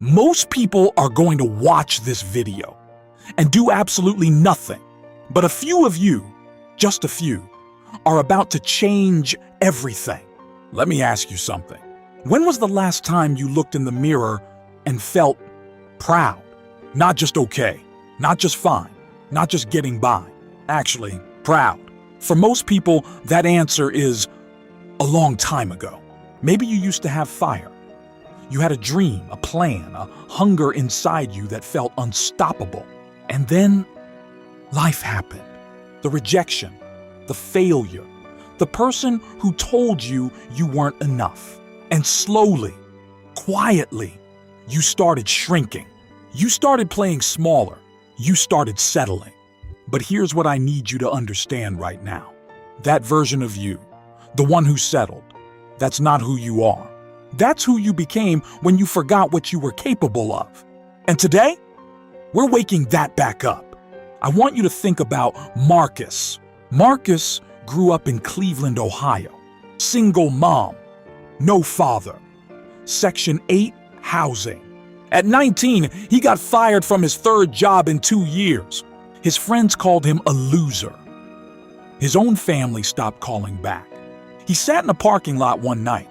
Most people are going to watch this video and do absolutely nothing, but a few of you, just a few, are about to change everything. Let me ask you something. When was the last time you looked in the mirror and felt proud? Not just okay, not just fine, not just getting by. Actually, proud. For most people, that answer is a long time ago. Maybe you used to have fire. You had a dream, a plan, a hunger inside you that felt unstoppable. And then life happened. The rejection, the failure, the person who told you you weren't enough. And slowly, quietly, you started shrinking. You started playing smaller. You started settling. But here's what I need you to understand right now. That version of you, the one who settled, that's not who you are. That's who you became when you forgot what you were capable of. And today, we're waking that back up. I want you to think about Marcus. Marcus grew up in Cleveland, Ohio. Single mom, no father. Section 8 housing. At 19, he got fired from his third job in 2 years. His friends called him a loser. His own family stopped calling back. He sat in a parking lot one night,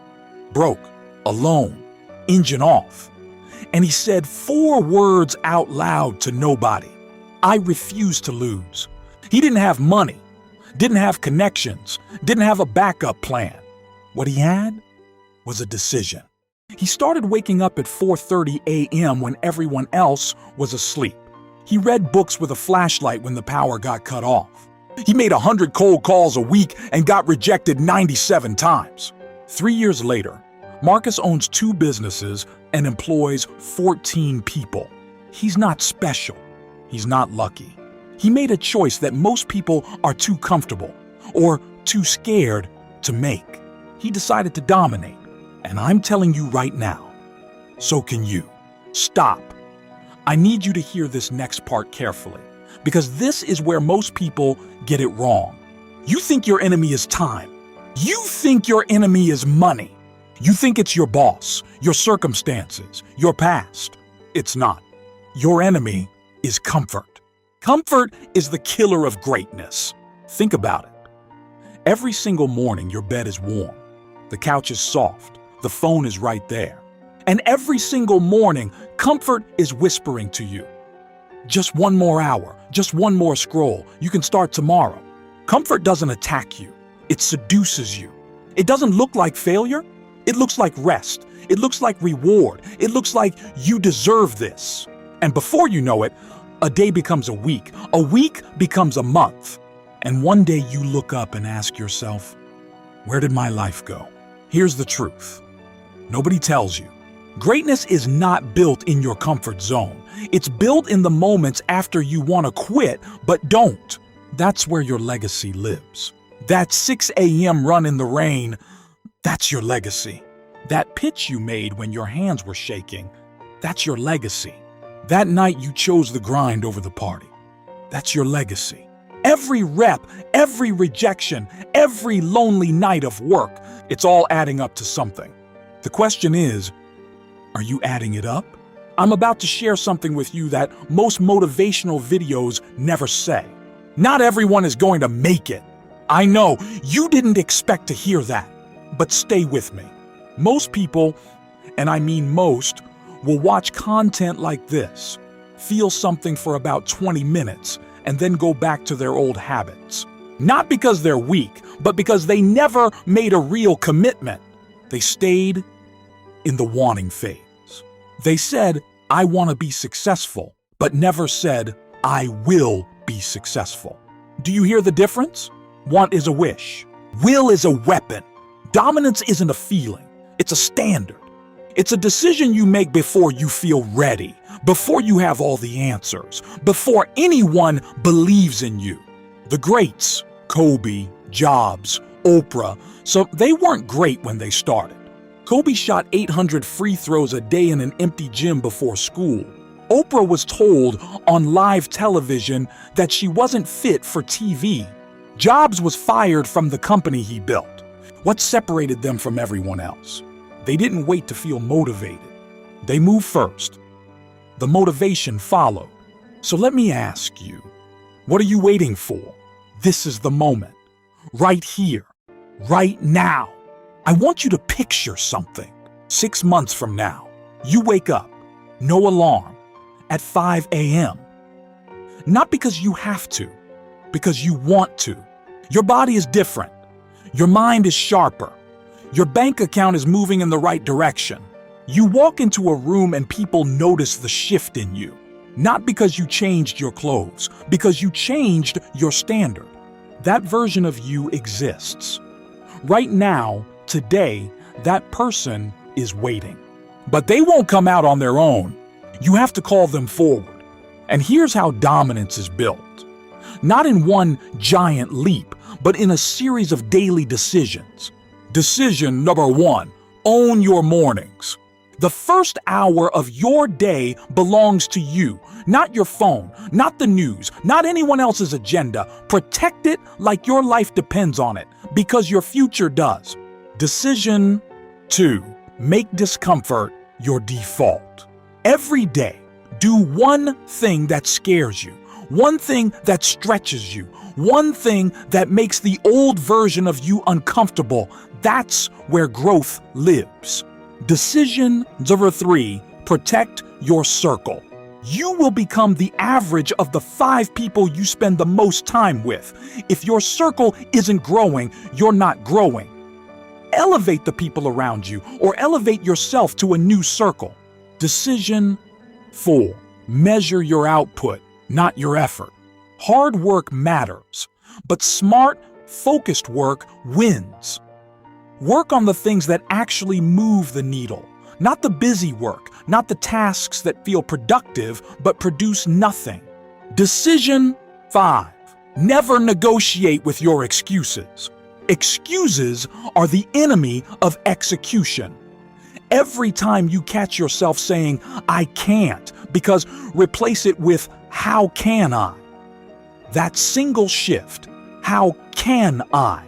broke, alone, engine off, and he said 4 words out loud to nobody. I refuse to lose. He didn't have money, didn't have connections, didn't have a backup plan. What he had was a decision. He started waking up at 4:30 a.m. when everyone else was asleep. He read books with a flashlight when the power got cut off. He made 100 cold calls a week and got rejected 97 times. 3 years later, Marcus owns 2 businesses and employs 14 people. He's not special. He's not lucky. He made a choice that most people are too comfortable or too scared to make. He decided to dominate. And I'm telling you right now, so can you. Stop. I need you to hear this next part carefully, because this is where most people get it wrong. You think your enemy is time. You think your enemy is money. You think it's your boss, your circumstances, your past. It's not. Your enemy is comfort. Comfort is the killer of greatness. Think about it. Every single morning, your bed is warm. The couch is soft. The phone is right there. And every single morning, comfort is whispering to you. Just one more hour, just one more scroll. You can start tomorrow. Comfort doesn't attack you. It seduces you. It doesn't look like failure. It looks like rest. It looks like reward. It looks like you deserve this. And before you know it, a day becomes a week becomes a month. And one day you look up and ask yourself, where did my life go? Here's the truth. Nobody tells you. Greatness is not built in your comfort zone. It's built in the moments after you want to quit, but don't. That's where your legacy lives. That 6 a.m. run in the rain, that's your legacy. That pitch you made when your hands were shaking, that's your legacy. That night you chose the grind over the party, that's your legacy. Every rep, every rejection, every lonely night of work, it's all adding up to something. The question is, are you adding it up? I'm about to share something with you that most motivational videos never say. Not everyone is going to make it. I know you didn't expect to hear that, but stay with me. Most people, and I mean most, will watch content like this, feel something for about 20 minutes, and then go back to their old habits. Not because they're weak, but because they never made a real commitment. They stayed in the wanting phase. They said, I want to be successful, but never said, I will be successful. Do you hear the difference? Want is a wish. Will is a weapon. Dominance isn't a feeling. It's a standard. It's a decision you make before you feel ready, before you have all the answers, before anyone believes in you. The greats, Kobe, Jobs, Oprah, so they weren't great when they started. Kobe shot 800 free throws a day in an empty gym before school. Oprah was told on live television that she wasn't fit for TV. Jobs was fired from the company he built. What separated them from everyone else? They didn't wait to feel motivated. They move first. The motivation followed. So let me ask you, what are you waiting for? This is the moment. Right here. Right now. I want you to picture something. 6 months from now, you wake up, no alarm, at 5 a.m. Not because you have to, because you want to. Your body is different. Your mind is sharper. Your bank account is moving in the right direction. You walk into a room and people notice the shift in you. Not because you changed your clothes, because you changed your standard. That version of you exists. Right now, today, that person is waiting. But they won't come out on their own. You have to call them forward. And here's how dominance is built. Not in one giant leap, but in a series of daily decisions. Decision number 1, own your mornings. The first hour of your day belongs to you, not your phone, not the news, not anyone else's agenda. Protect it like your life depends on it, because your future does. Decision 2, make discomfort your default. Every day, do one thing that scares you, one thing that stretches you, one thing that makes the old version of you uncomfortable. That's where growth lives. Decision number 3, protect your circle. You will become the average of the 5 people you spend the most time with. If your circle isn't growing, you're not growing. Elevate the people around you or elevate yourself to a new circle. Decision 4, measure your output, not your effort. Hard work matters, but smart, focused work wins. Work on the things that actually move the needle, not the busy work, not the tasks that feel productive but produce nothing. Decision 5, never negotiate with your excuses. Excuses are the enemy of execution. Every time you catch yourself saying, I can't, because replace it with, how can I? That single shift, how can I,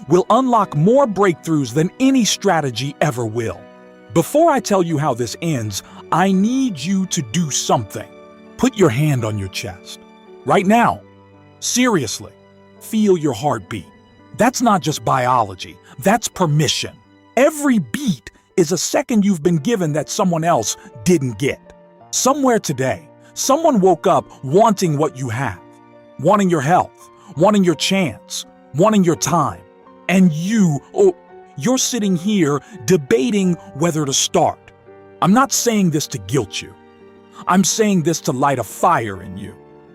will unlock more breakthroughs than any strategy ever will. Before I tell you how this ends, I need you to do something. Put your hand on your chest. Right now. Seriously. Feel your heartbeat. That's not just biology. That's permission. Every beat is a second you've been given that someone else didn't get. Somewhere today, someone woke up wanting what you have. Wanting your health. Wanting your chance. Wanting your time. And you're sitting here debating whether to start. I'm not saying this to guilt you. I'm saying this to light a fire in you.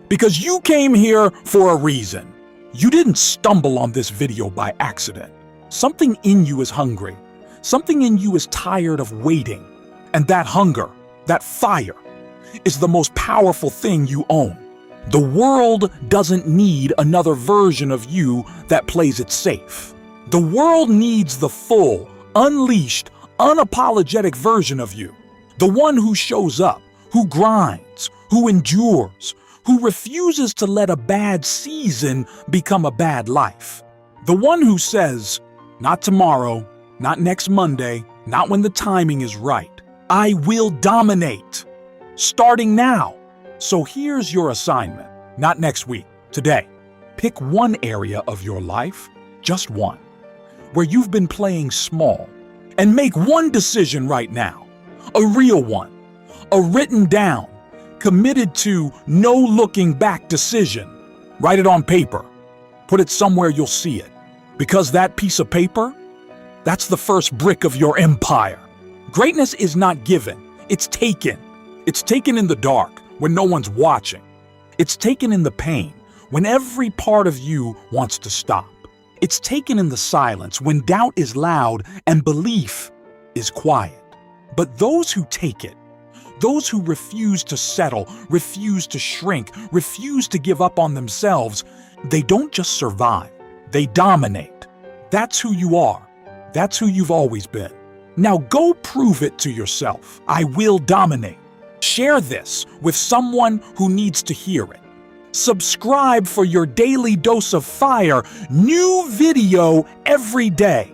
Because you came here for a reason. You didn't stumble on this video by accident. Something in you is hungry. Something in you is tired of waiting. And that hunger, that fire, is the most powerful thing you own. The world doesn't need another version of you that plays it safe. The world needs the full, unleashed, unapologetic version of you. The one who shows up, who grinds, who endures, who refuses to let a bad season become a bad life. The one who says, not tomorrow, not next Monday, not when the timing is right. I will dominate. Starting now. So here's your assignment. Not next week, today. Pick one area of your life, just one, where you've been playing small, and make one decision right now. A real one. A written down, committed to no looking back decision. Write it on paper. Put it somewhere you'll see it. Because that piece of paper, that's the first brick of your empire. Greatness is not given, it's taken. It's taken in the dark, when no one's watching. It's taken in the pain, when every part of you wants to stop. It's taken in the silence, when doubt is loud and belief is quiet. But those who take it, those who refuse to settle, refuse to shrink, refuse to give up on themselves, they don't just survive, they dominate. That's who you are. That's who you've always been. Now go prove it to yourself. I will dominate. Share this with someone who needs to hear it. Subscribe for your daily dose of fire, new video every day.